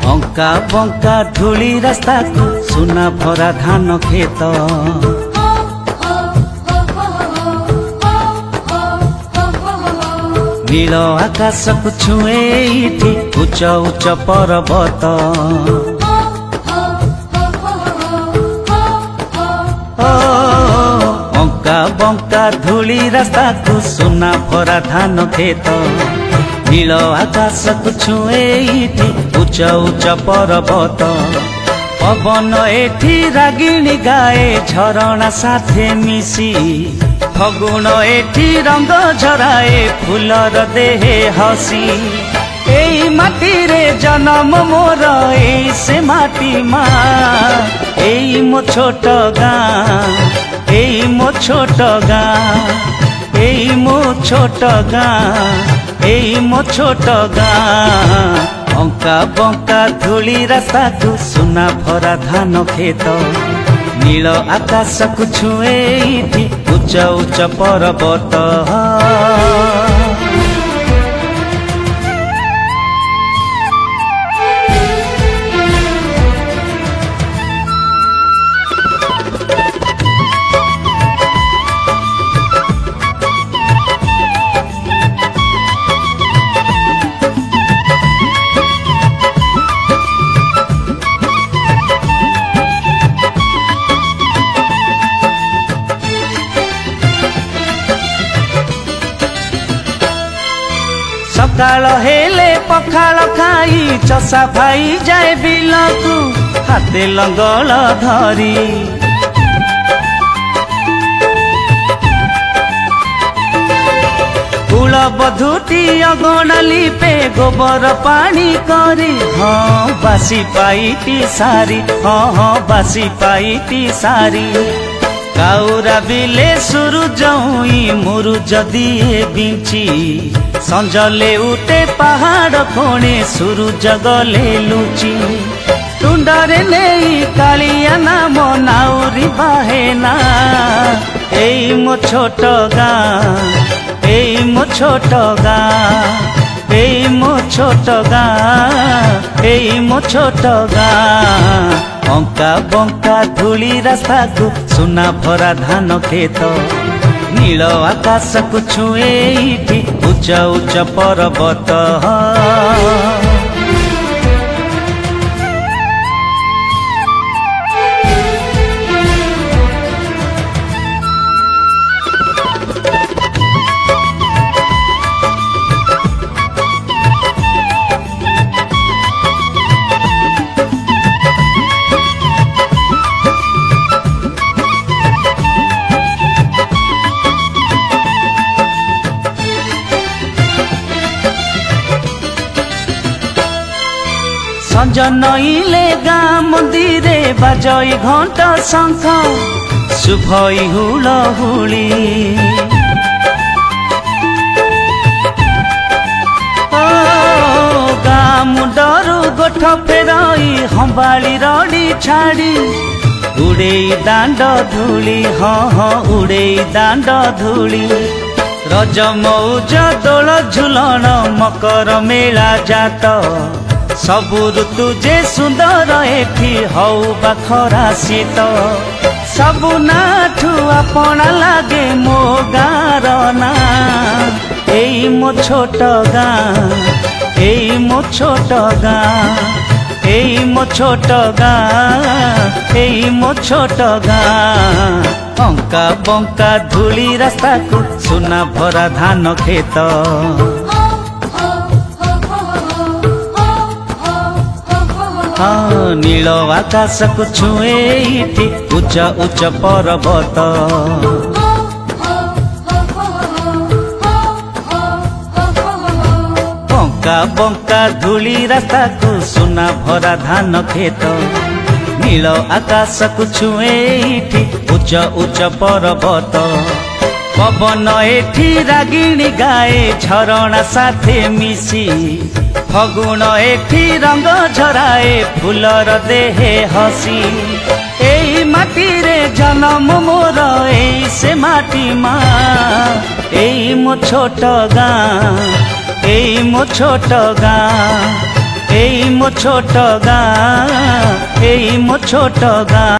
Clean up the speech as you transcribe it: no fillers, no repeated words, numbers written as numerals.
बंका बंका धूली रास्ता को सुना भरा धान खेत नील आकाश को छुए उच्च उच्च पर्वत बंका बंका धूली रास्ता को सुना भरा धान खेत नील आकाश को छुए उच्च उच्च पर्वत पवन एठी रागिणी गाए झरणा साथे मिसी फगुण एठी रंग झराए फूलर देहे हसी एई माटी रे जन्म मोर एई से माटी माँ एई मो छोट गाँ एई मो छोट गाँ एई मो छोट गाँ एई मो छोट गाँ बंका बंका धूली रास्ता को सुना भरा धान खेत नील आकाश को छुए उच्च उच्च पर्वत सकाल हेले पखाल खाई चषा भाई जाए बिलकू हाथे लंगल धरी कुल बधुटी अगण लिपे गोबर पानी करी हाँ बासी पाईटी सारी हाँ बासी पाईटी सारी काउरा बिले सूरज मुरुज दिए बिंची संजले उठे पहाड़ कोणे सूरज गले लुची टुंडरे नहीं कालिया नाम नाउरी बाहेना एई मो छोट गाँ एई मो छोट गाँ एई मो छोट गाँ एई मो छोट गाँ बंका बंका धूली रास्ता को सुना भरा धान खेत नील आकाश को छुए उच्च उच्च पर्वत सजनइले गाँ मंदिरे बाजई घंट शंख शुभई हुलहुली गाँ मुंडरू गोठ फेरई हंबाली रड़ी छाड़ी उड़े दांड धूली हाँ हाँ उड़े दांड धूली रज मौज दोल झुलन मकर मेला जात सबु ऋतु जे सुंदर एठी हौ बा खरा शीत सबु नाठु अपना लागे मो गाँर ना एई मो छोट गाँ एई मो छोट गाँ एई मो छोट गाँ एई मो छोट गाँ बंका बंका धूली रास्ता को सुना भरा धान खेत नील आकाश को छुए उच्च उच्च पर्वत बंका अका बंका धूली रास्ता को सुना भरा धान खेत नील आकाश को छुए उच्च उच्च पर्वत पवन एठी रागिणी गाए झरणा साथे मिसी फगुण एठी रंग झराए फूलर देहे हसी एई माटी रे जन्म मोर एई से माटी माँ एई मो छोट गाँ एई मो छोट गाँ एई मो छोट गाँ एई मो छोट गाँ।